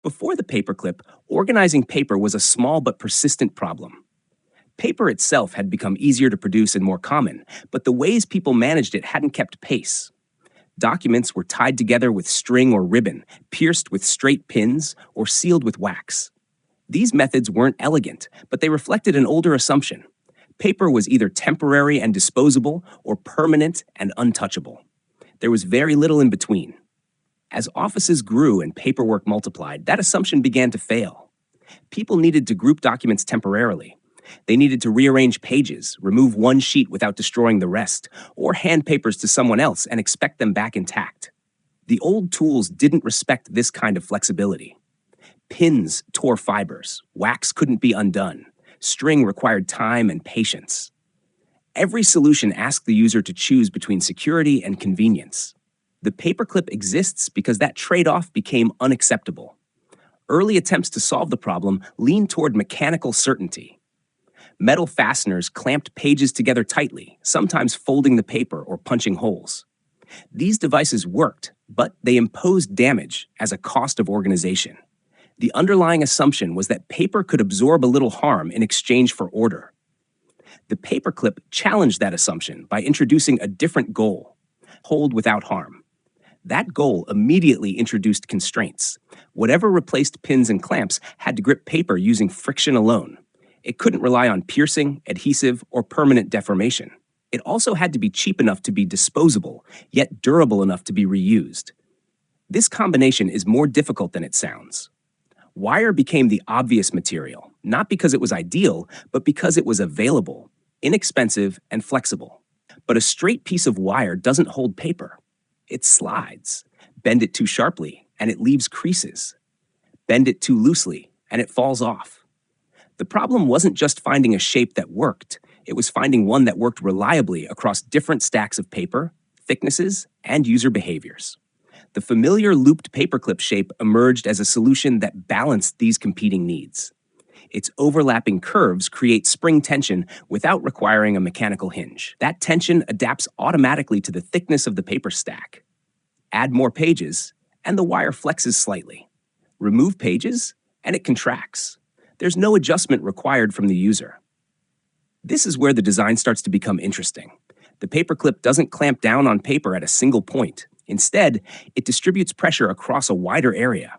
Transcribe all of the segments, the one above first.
Before the paperclip, organizing paper was a small but persistent problem. Paper itself had become easier to produce and more common, but the ways people managed it hadn't kept pace. Documents were tied together with string or ribbon, pierced with straight pins, or sealed with wax. These methods weren't elegant, but they reflected an older assumption. Paper was either temporary and disposable or permanent and untouchable. There was very little in between. As offices grew and paperwork multiplied, that assumption began to fail. People needed to group documents temporarily. They needed to rearrange pages, remove one sheet without destroying the rest, or hand papers to someone else and expect them back intact. The old tools didn't respect this kind of flexibility. Pins tore fibers, wax couldn't be undone, string required time and patience. Every solution asked the user to choose between security and convenience. The paperclip exists because that trade-off became unacceptable. Early attempts to solve the problem leaned toward mechanical certainty. Metal fasteners clamped pages together tightly, sometimes folding the paper or punching holes. These devices worked, but they imposed damage as a cost of organization. The underlying assumption was that paper could absorb a little harm in exchange for order. The paperclip challenged that assumption by introducing a different goal: hold without harm. That goal immediately introduced constraints. Whatever replaced pins and clamps had to grip paper using friction alone. It couldn't rely on piercing, adhesive, or permanent deformation. It also had to be cheap enough to be disposable, yet durable enough to be reused. This combination is more difficult than it sounds. Wire became the obvious material, not because it was ideal, but because it was available, inexpensive, and flexible. But a straight piece of wire doesn't hold paper. It slides. Bend it too sharply, and it leaves creases. Bend it too loosely, and it falls off. The problem wasn't just finding a shape that worked. It was finding one that worked reliably across different stacks of paper, thicknesses, and user behaviors. The familiar looped paperclip shape emerged as a solution that balanced these competing needs. Its overlapping curves create spring tension without requiring a mechanical hinge. That tension adapts automatically to the thickness of the paper stack. Add more pages, and the wire flexes slightly. Remove pages, and it contracts. There's no adjustment required from the user. This is where the design starts to become interesting. The paperclip doesn't clamp down on paper at a single point. Instead, it distributes pressure across a wider area.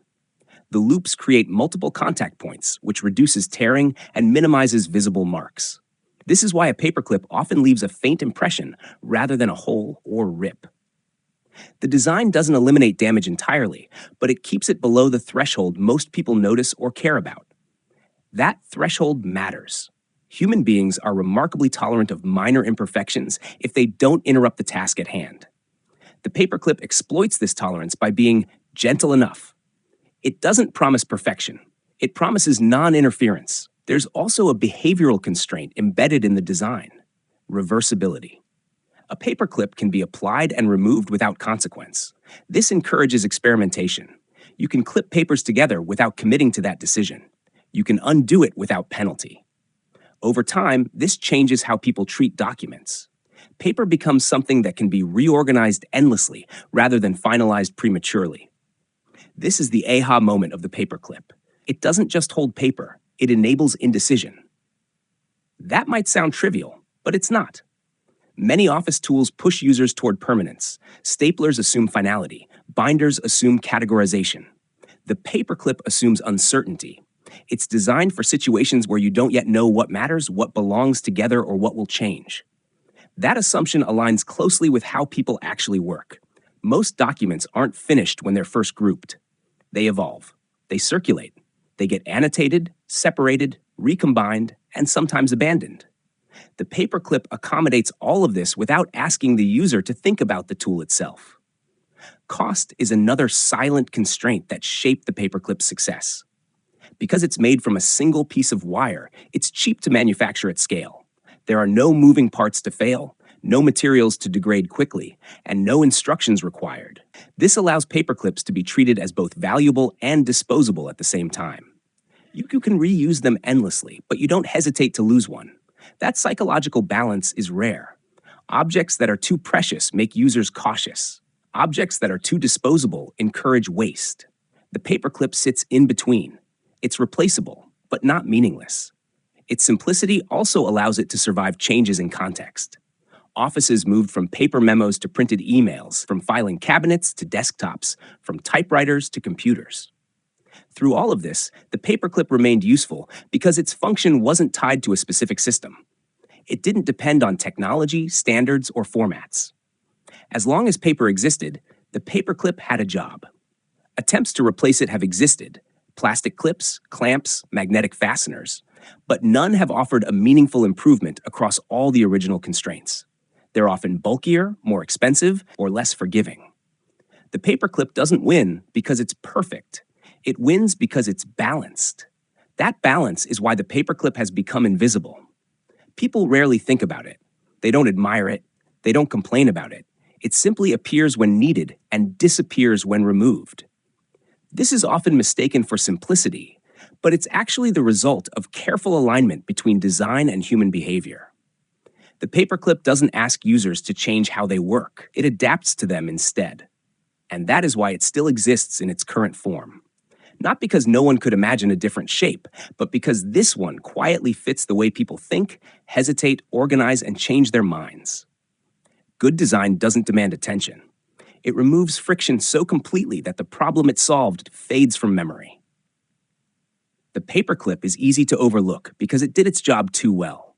The loops create multiple contact points, which reduces tearing and minimizes visible marks. This is why a paperclip often leaves a faint impression rather than a hole or rip. The design doesn't eliminate damage entirely, but it keeps it below the threshold most people notice or care about. That threshold matters. Human beings are remarkably tolerant of minor imperfections if they don't interrupt the task at hand. The paperclip exploits this tolerance by being gentle enough. It doesn't promise perfection. It promises non-interference. There's also a behavioral constraint embedded in the design: reversibility. A paperclip can be applied and removed without consequence. This encourages experimentation. You can clip papers together without committing to that decision. You can undo it without penalty. Over time, this changes how people treat documents. Paper becomes something that can be reorganized endlessly rather than finalized prematurely. This is the aha moment of the paperclip. It doesn't just hold paper, it enables indecision. That might sound trivial, but it's not. Many office tools push users toward permanence. Staplers assume finality. Binders assume categorization. The paperclip assumes uncertainty. It's designed for situations where you don't yet know what matters, what belongs together, or what will change. That assumption aligns closely with how people actually work. Most documents aren't finished when they're first grouped. They evolve. They circulate. They get annotated, separated, recombined, and sometimes abandoned. The paperclip accommodates all of this without asking the user to think about the tool itself. Cost is another silent constraint that shaped the paperclip's success. Because it's made from a single piece of wire, it's cheap to manufacture at scale. There are no moving parts to fail, no materials to degrade quickly, and no instructions required. This allows paperclips to be treated as both valuable and disposable at the same time. You can reuse them endlessly, but you don't hesitate to lose one. That psychological balance is rare. Objects that are too precious make users cautious. Objects that are too disposable encourage waste. The paperclip sits in between. It's replaceable, but not meaningless. Its simplicity also allows it to survive changes in context. Offices moved from paper memos to printed emails, from filing cabinets to desktops, from typewriters to computers. Through all of this, the paperclip remained useful because its function wasn't tied to a specific system. It didn't depend on technology, standards, or formats. As long as paper existed, the paperclip had a job. Attempts to replace it have existed: plastic clips, clamps, magnetic fasteners, but none have offered a meaningful improvement across all the original constraints. They're often bulkier, more expensive, or less forgiving. The paperclip doesn't win because it's perfect. It wins because it's balanced. That balance is why the paperclip has become invisible. People rarely think about it. They don't admire it. They don't complain about it. It simply appears when needed and disappears when removed. This is often mistaken for simplicity, but it's actually the result of careful alignment between design and human behavior. The paperclip doesn't ask users to change how they work. It adapts to them instead. And that is why it still exists in its current form. Not because no one could imagine a different shape, but because this one quietly fits the way people think, hesitate, organize, and change their minds. Good design doesn't demand attention. It removes friction so completely that the problem it solved fades from memory. The paperclip is easy to overlook because it did its job too well.